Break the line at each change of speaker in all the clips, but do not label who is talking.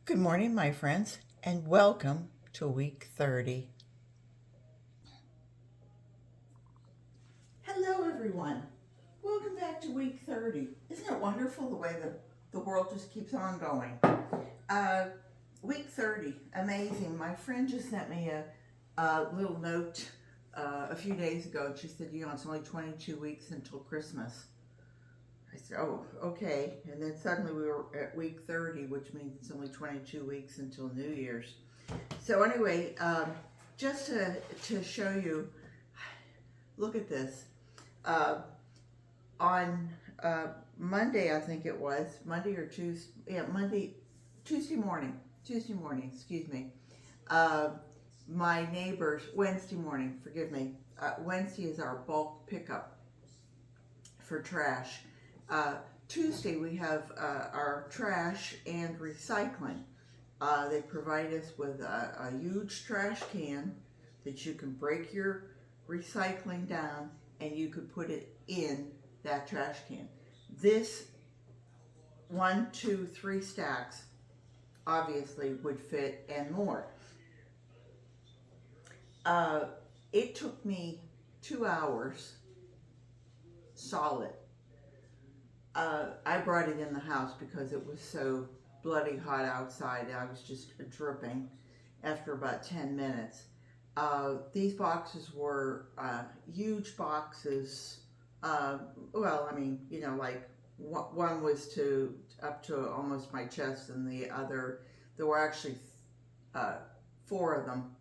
Good morning, my friends, and welcome to week 30. Hello, everyone. Welcome back to week 30. Isn't it wonderful the way the world just keeps on going? Uh, week 30, amazing. My friend just sent me a little note a few days ago. She said, it's only 22 weeks until Christmas. I said, oh, okay. And then suddenly we were at week 30, which means it's only 22 weeks until New Year's. So anyway, just to show you, look at this. On Monday, I think it was, Monday or Tuesday, Tuesday morning, excuse me. Uh, my neighbors, Wednesday morning, forgive me, Wednesday is our bulk pickup for trash. Tuesday we have our trash and recycling. They provide us with a huge trash can that you can break your recycling down and you could put it in that trash can. This 1, 2, 3 stacks obviously would fit and more. It took me 2 hours solid. I brought it in the house because it was so bloody hot outside. I was just dripping after about 10 minutes. These boxes were huge boxes. Well, I mean, like one was up to almost my chest, and the other, there were actually 4 of them.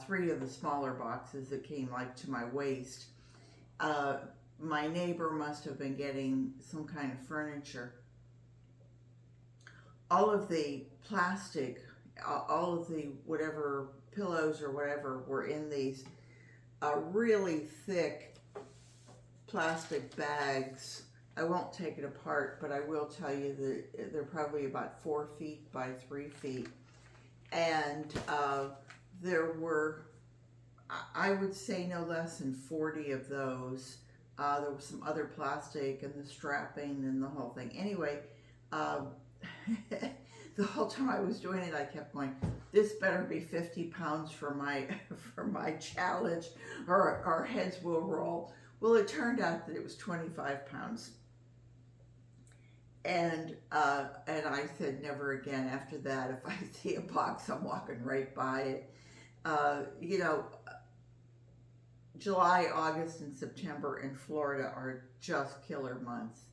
3 of the smaller boxes that came like to my waist. My neighbor must have been getting some kind of furniture. All of the plastic, all of the whatever pillows or whatever were in these really thick plastic bags. I won't take it apart, but I will tell you that they're probably about 4 feet by 3 feet. And there were, I would say, no less than 40 of those. There was some other plastic and the strapping and the whole thing. Anyway, the whole time I was doing it, I kept going, this better be 50 pounds for my challenge, or our heads will roll. Well, it turned out that it was 25 pounds. And I said, never again after that. If I see a box, I'm walking right by it. July, August, and September in Florida are just killer months.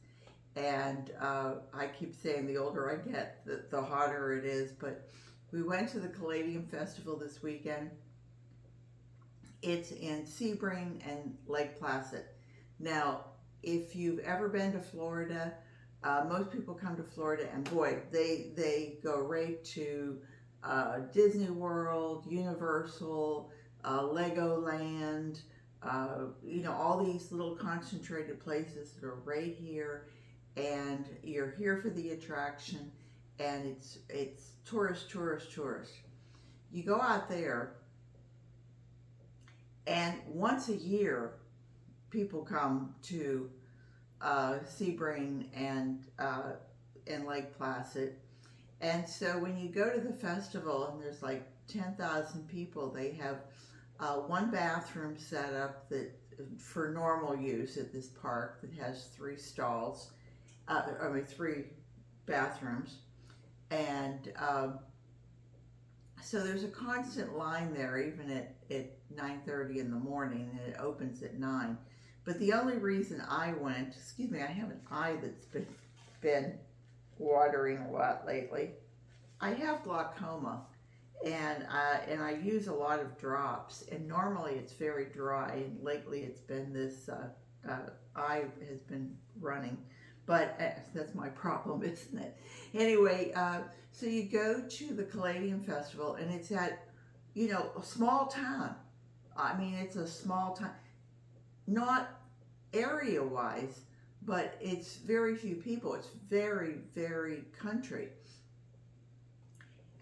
And I keep saying the older I get, the hotter it is. But we went to the Caladium Festival this weekend. It's in Sebring and Lake Placid. Now, if you've ever been to Florida, most people come to Florida and boy, they go right to Disney World, Universal, Legoland, all these little concentrated places that are right here, and you're here for the attraction, and it's tourist. You go out there, and once a year, people come to Sebring and Lake Placid. And so when you go to the festival and there's like 10,000 people, they have one bathroom set up that for normal use at this park that has 3 stalls, 3 bathrooms. And so there's a constant line there, even at 9:30 in the morning, and it opens at 9. But the only reason I went, excuse me, I have an eye that's been watering a lot lately. I have glaucoma, and I use a lot of drops, and normally it's very dry, and lately it's been this eye has been running, but that's my problem, isn't it? Anyway, so you go to the Caladium Festival, and it's at, a small town. I mean, it's a small town. Not area-wise, but it's very few people. It's very, very country.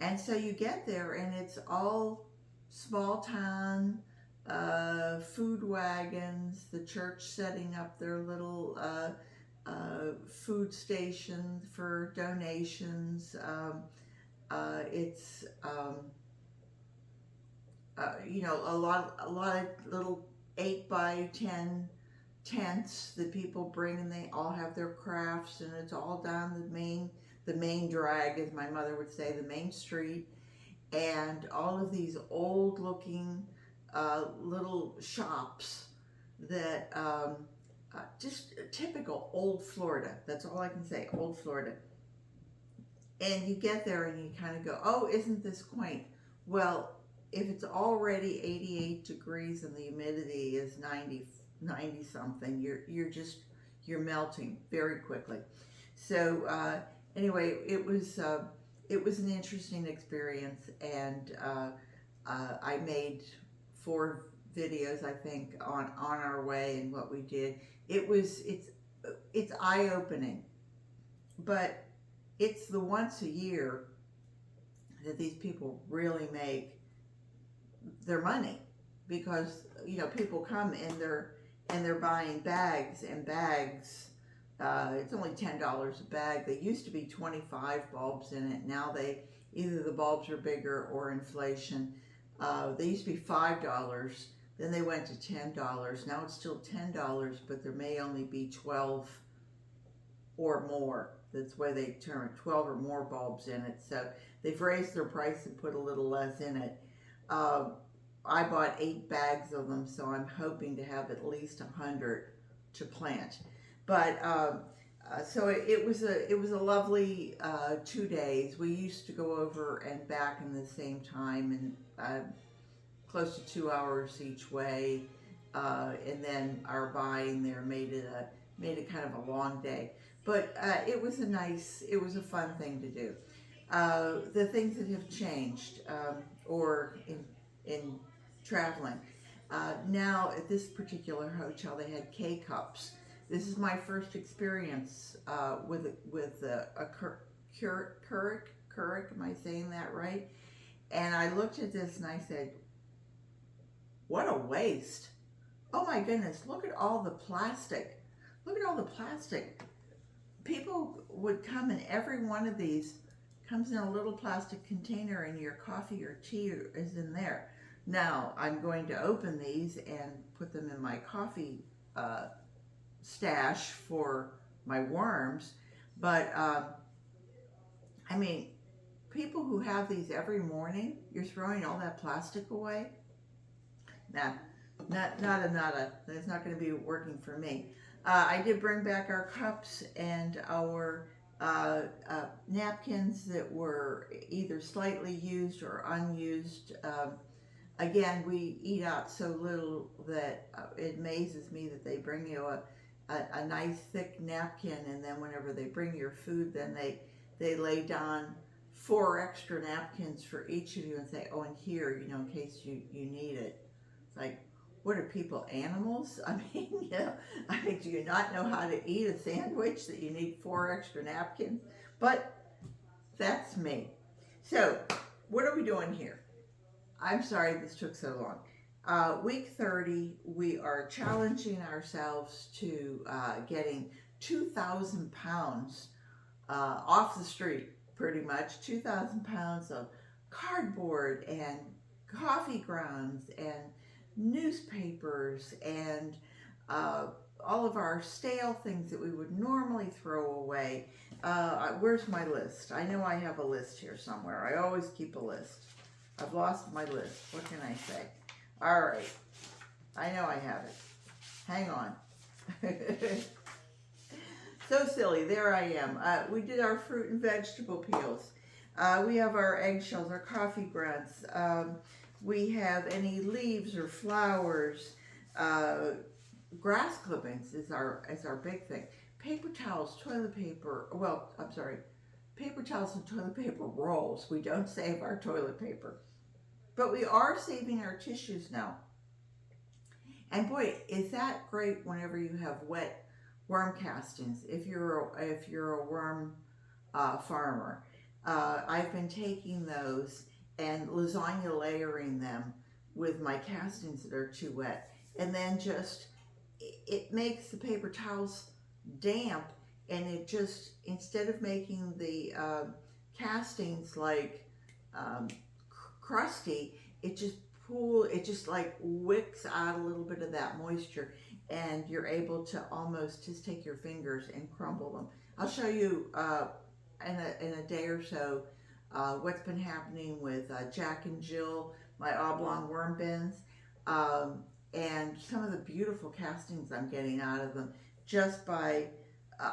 And so you get there, and it's all small town, food wagons, the church setting up their little food station for donations, It's you know, a lot of little 8 by 10 tents that people bring, and they all have their crafts, and it's all down the main drag, as my mother would say, the main street, and all of these old looking little shops that just typical old Florida. That's all I can say, old Florida. And you get there and you kind of go, oh, isn't this quaint? Well, if it's already 88 degrees and the humidity is 90 something, you're melting very quickly. So anyway, it was an interesting experience, and I made 4 videos, I think, on our way and what we did. It's eye opening, but it's the once a year that these people really make their money, because you know, people come and they're buying bags and bags. It's only $10 a bag. They used to be 25 bulbs in it. Now either the bulbs are bigger or inflation. They used to be $5. Then they went to $10. Now it's still $10, but there may only be 12 or more. That's why they turn 12 or more bulbs in it. So they've raised their price and put a little less in it. I bought 8 bags of them, so I'm hoping to have at least 100 to plant. But so it was a lovely 2 days. We used to go over and back in the same time, and close to 2 hours each way. And then our buying there made it kind of a long day. But it was a fun thing to do. The things that have changed, or in traveling. Now at this particular hotel, they had K-cups. This is my first experience with a Keurig. Am I saying that right? And I looked at this and I said, "What a waste! Oh my goodness! Look at all the plastic! Look at all the plastic!" People would come, and every one of these comes in a little plastic container, and your coffee or tea is in there. Now I'm going to open these and put them in my coffee stash for my worms. But I mean, people who have these every morning, you're throwing all that plastic away? Nah, nada. That's not going to be working for me. I did bring back our cups and our napkins that were either slightly used or unused. Again, we eat out so little that it amazes me that they bring you a nice thick napkin, and then whenever they bring your food, then they lay down 4 extra napkins for each of you and say, "Oh, and here, you know, in case you need it." It's like, what are people, animals? I mean, you know, do you not know how to eat a sandwich that you need 4 extra napkins? But that's me. So, what are we doing here? I'm sorry this took so long. Week 30, we are challenging ourselves to getting 2,000 pounds off the street, pretty much. 2,000 pounds of cardboard and coffee grounds and newspapers and all of our stale things that we would normally throw away. Where's my list? I know I have a list here somewhere. I always keep a list. I've lost my list. What can I say? All right. I know I have it. Hang on. So silly. There I am. We did our fruit and vegetable peels. We have our eggshells, our coffee grounds. We have any leaves or flowers. Grass clippings is our big thing. Paper towels, toilet paper. Well, I'm sorry. Paper towels and toilet paper rolls. We don't save our toilet paper. But we are saving our tissues now. And boy, is that great whenever you have wet worm castings, if you're a worm farmer. I've been taking those and lasagna layering them with my castings that are too wet. And then just, it makes the paper towels damp, and it just, instead of making the castings like um, crusty, it just like wicks out a little bit of that moisture, and you're able to almost just take your fingers and crumble them. I'll show you in a day or so what's been happening with Jack and Jill, my oblong worm bins, um, and some of the beautiful castings I'm getting out of them just by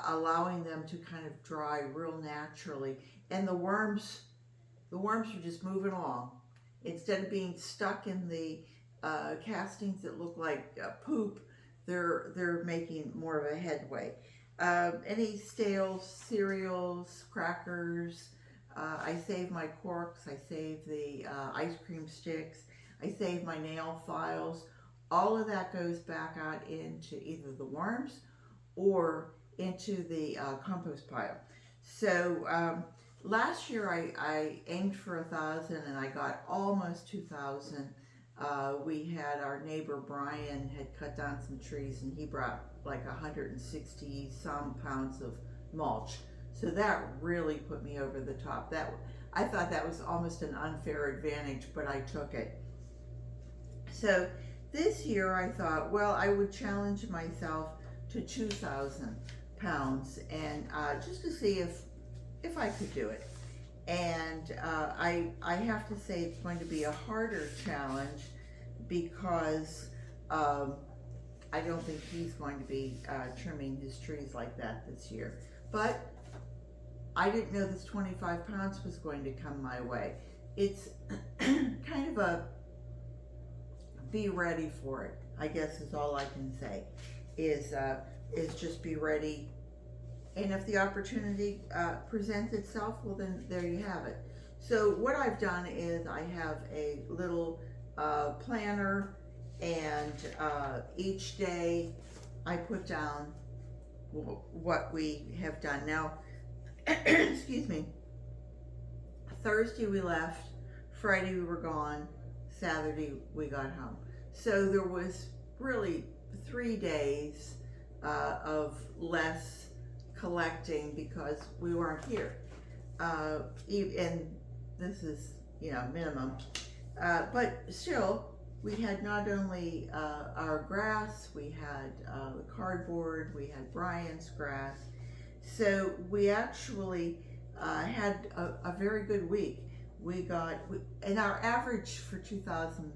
allowing them to kind of dry real naturally. And the worms are just moving along. Instead of being stuck in the castings that look like poop, they're making more of a headway. Any stale cereals, crackers, I save my corks, I save the ice cream sticks, I save my nail files. All of that goes back out into either the worms or into the compost pile. So last year I aimed for 1,000 and I got almost 2,000. We had our neighbor Brian had cut down some trees and he brought like 160 some pounds of mulch. So that really put me over the top. I thought that was almost an unfair advantage, but I took it. So this year I thought, well, I would challenge myself to 2,000 pounds and just to see if I could do it. And I have to say it's going to be a harder challenge because I don't think he's going to be trimming his trees like that this year. But I didn't know this 25 pounds was going to come my way. It's kind of a be ready for it, I guess is all I can say, is just be ready. And if the opportunity presents itself, well then there you have it. So what I've done is I have a little planner, and each day I put down what we have done. Now, excuse me, Thursday we left, Friday we were gone, Saturday we got home. So there was really 3 days of less collecting because we weren't here. And this is, minimum. But still, we had not only our grass, we had the cardboard, we had Brian's grass. So we actually had a very good week. And our average for 2,000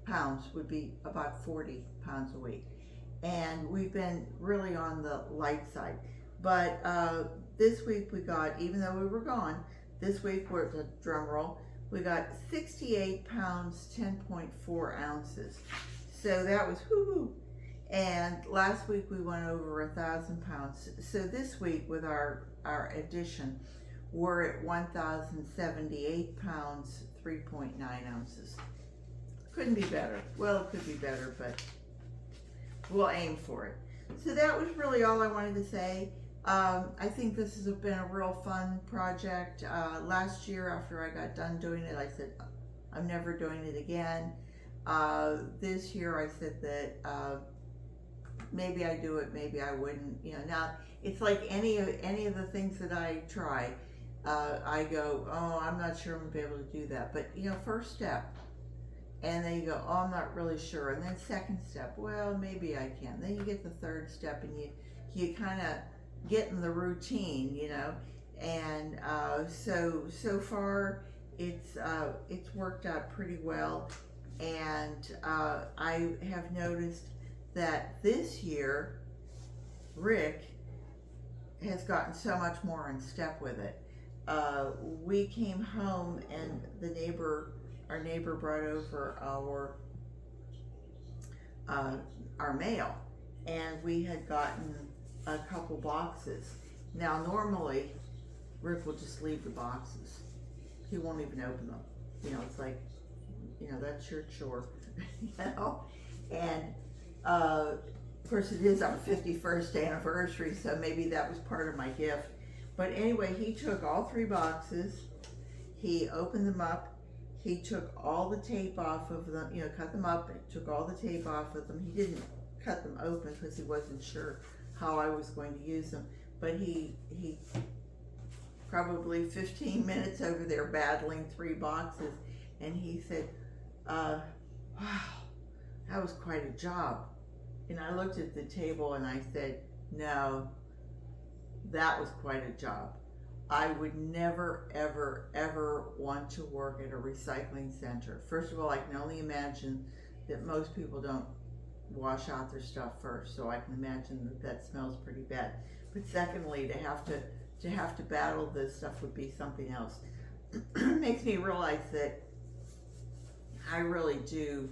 pounds would be about 40 pounds a week. And we've been really on the light side. But this week we got, even though we were gone, this week we're at the drum roll, we got 68 pounds, 10.4 ounces. So that was whoo-hoo. And last week we went over 1,000 pounds. So this week with our addition, we're at 1,078 pounds, 3.9 ounces. Couldn't be better. Well, it could be better, but we'll aim for it. So that was really all I wanted to say. I think this has been a real fun project. Last year after I got done doing it, I said, I'm never doing it again. This year I said that maybe I do it, maybe I wouldn't. Now it's like any of the things that I try. I go, oh, I'm not sure I'm gonna be able to do that. But first step. And then you go, oh, I'm not really sure. And then second step, well, maybe I can. Then you get the third step and you kind of get in the routine, And so far it's worked out pretty well. And I have noticed that this year, Rick has gotten so much more in step with it. We came home and our neighbor brought over our mail, and we had gotten a couple boxes. Now normally Rick will just leave the boxes. He won't even open them. It's like, that's your chore. And of course it is our 51st anniversary, so maybe that was part of my gift. But anyway, he took all 3 boxes, he opened them up, he took all the tape off of them, cut them up, and took all the tape off of them. He didn't cut them open because he wasn't sure how I was going to use them, but he probably 15 minutes over there battling 3 boxes. And he said, wow, that was quite a job. And I looked at the table and I said, no, that was quite a job. I would never, ever, ever want to work at a recycling center. First of all, I can only imagine that most people don't wash out their stuff first, so I can imagine that that smells pretty bad. But secondly, to have to battle this stuff would be something else. Makes me realize that I really do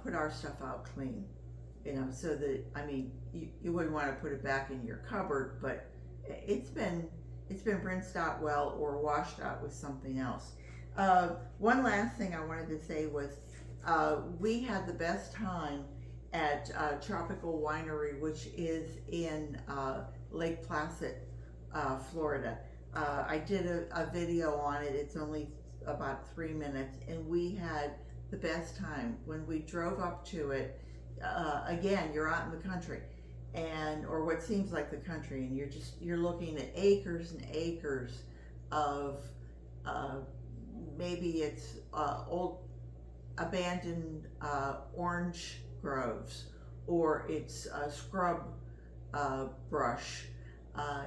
put our stuff out clean, you know, so that, I mean, you wouldn't want to put it back in your cupboard, but it's been rinsed out well or washed out with something else. One last thing I wanted to say was we had the best time at Tropical Winery, which is in Lake Placid, Florida. I did a video on it. It's only about 3 minutes, and we had the best time when we drove up to it. Again, you're out in the country, and or what seems like the country, and you're looking at acres and acres of maybe it's old abandoned orange groves, or it's scrub brush,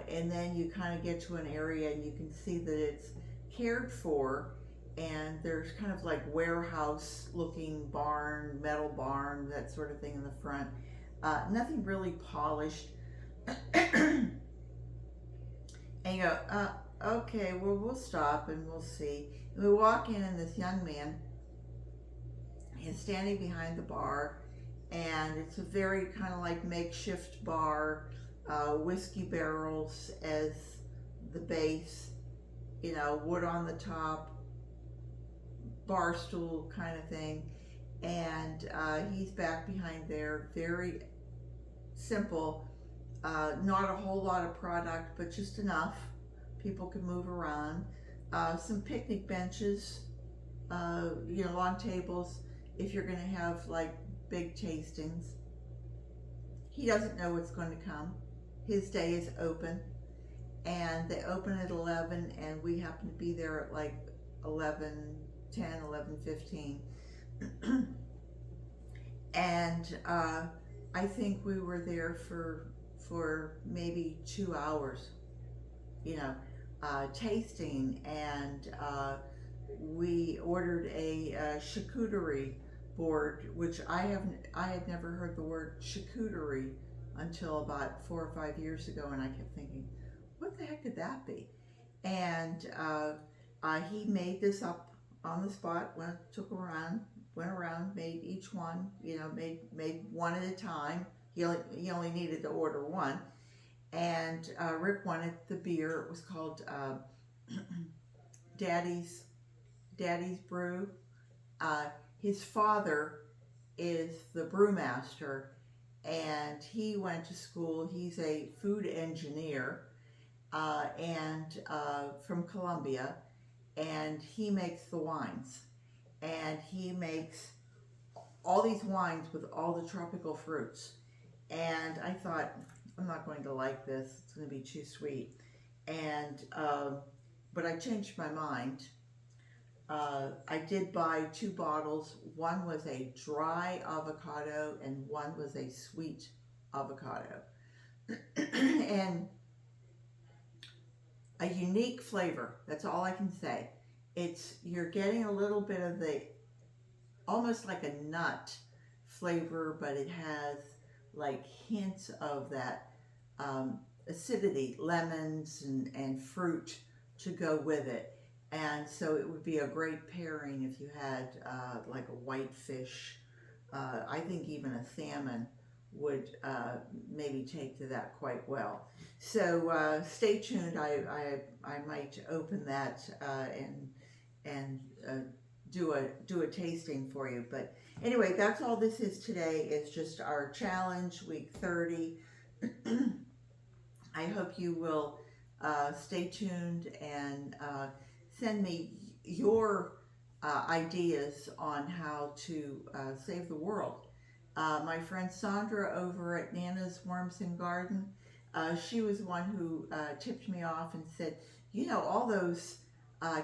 and then you kind of get to an area and you can see that it's cared for, and there's kind of like warehouse looking barn, metal barn, that sort of thing in the front. Nothing really polished. And you go, okay, well, we'll stop and we'll see. And we walk in, and this young man is standing behind the bar, and it's a very kind of like makeshift bar, whiskey barrels as the base, you know, wood on the top, bar stool kind of thing. And he's back behind there, very simple, not a whole lot of product, but just enough people can move around. Some picnic benches, you know, long tables if you're going to have like big tastings. He doesn't know what's going to come. His day is open, and they open at 11, and we happen to be there at like 11:10, 11:15. And I think we were there for maybe 2 hours, you know, tasting, and we ordered a charcuterie board, which I had never heard the word charcuterie until about 4 or 5 years ago, and I kept thinking, what the heck could that be? And he made this up on the spot, went around, made each one, you know, made one at a time. He only needed to order one. And Rick wanted the beer. It was called Daddy's Brew. His father is the brewmaster, and he went to school. He's a food engineer, and from Colombia, and he makes the wines. And he makes all these wines with all the tropical fruits. And I thought, I'm not going to like this. It's going to be too sweet. And but I changed my mind. I did buy 2 bottles. One was a dry avocado, and one was a sweet avocado. And a unique flavor. That's all I can say. You're getting a little bit of the, almost like a nut flavor, but it has like hints of that acidity, lemons and fruit to go with it. And so it would be a great pairing if you had like a white fish. I think even a salmon would maybe take to that quite well. So stay tuned. I might open that and do a tasting for you. But anyway, that's all this is today. Is just our challenge, week 30. I hope you will stay tuned and send me your ideas on how to save the world. My friend Sandra over at Nana's Worms and Garden, she was one who tipped me off and said, all those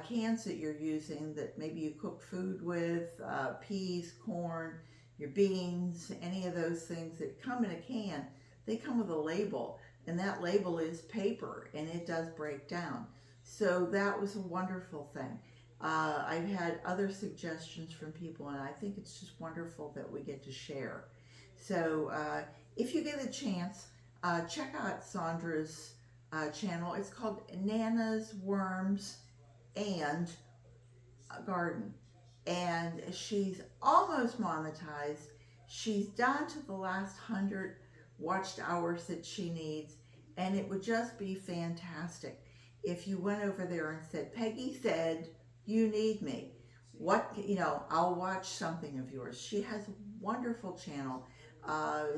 cans that you're using that maybe you cook food with, peas, corn, your beans, any of those things that come in a can, they come with a label, and that label is paper, and it does break down. So that was a wonderful thing. I've had other suggestions from people, and I think it's just wonderful that we get to share. So if you get a chance, check out Sandra's channel. It's called Nana's Worms and Garden, and she's almost monetized. She's down to the last 100 watched hours that she needs, and it would just be fantastic if you went over there and said, Peggy said you need me. What, I'll watch something of yours. She has a wonderful channel.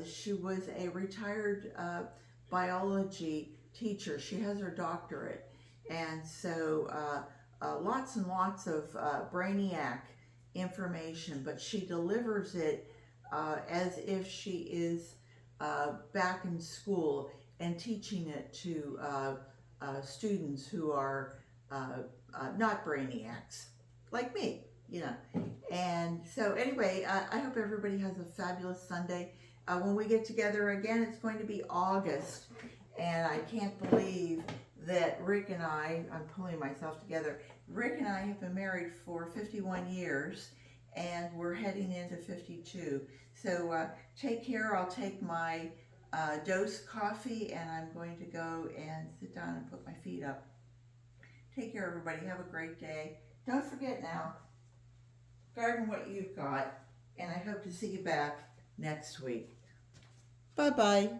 She was a retired biology teacher. She has her doctorate, and so lots and lots of brainiac information, but she delivers it as if she is back in school and teaching it to students who are not brainiacs like me. And so anyway, I hope everybody has a fabulous Sunday. When we get together again, it's going to be August, and I can't believe that Rick and I'm pulling myself together. Rick and I have been married for 51 years, and we're heading into 52. So take care. I'll take my dose coffee, and I'm going to go and sit down and put my feet up. Take care, everybody. Have a great day. Don't forget now, garden what you've got, and I hope to see you back next week. Bye-bye.